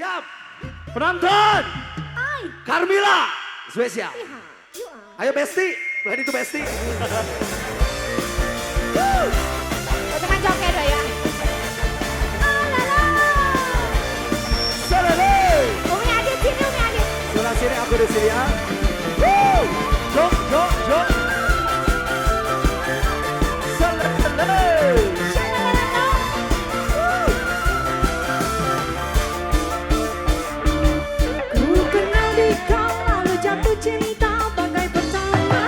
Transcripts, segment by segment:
Siap. Penonton. Ay. Carmila. Spesial. Iya. Yuk. Ayo Besti. Ready to Besti. Teman joget ya. Selele. Umi Adit sini, Umi Adit. Sebelah sini aku di sini ya. Jok, jok, jok. Selele. Ku kenal di kau lalu jatuh cinta bagai pertama.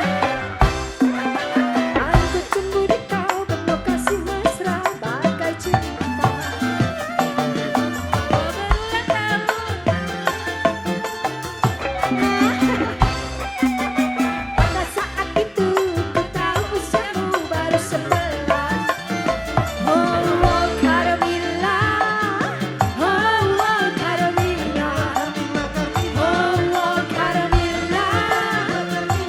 Aku tumbuh di kau penuh kasih mesra bagai cinta. Pada saat itu ku tahu usiamu baru 11. Oh, oh, Carmila. Oh, oh, Carmila. Oh, oh, Carmila.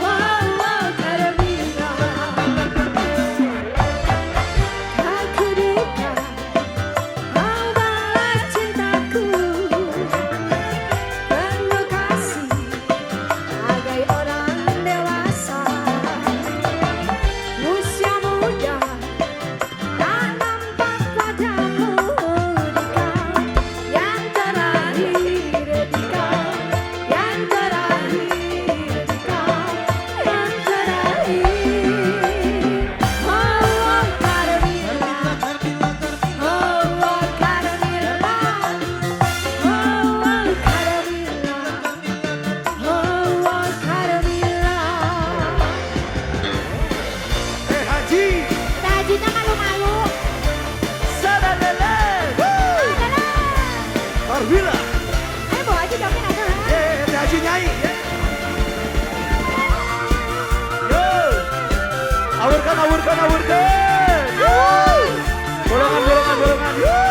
Oh, oh, Carmila. Aku dekat, kau balas cintaku. Penuh kasih, bagai orang dewasa. Usia muda, tak nampak padamu di kau. Yang terakhir di kau. Yang terakhir di kau. Yang terakhir. Oh, oh, Carmila. Oh, oh, Carmila. Oh, oh, Carmila. Oh, oh, Carmila. Haji. Tajinya malu-malu. Selele. Adalah. Carmila. Ayo bawa aja joget aja. Haji nyanyi. Yo. Awurkan, awurkan, awurkan. Golongan, golongan, golongan.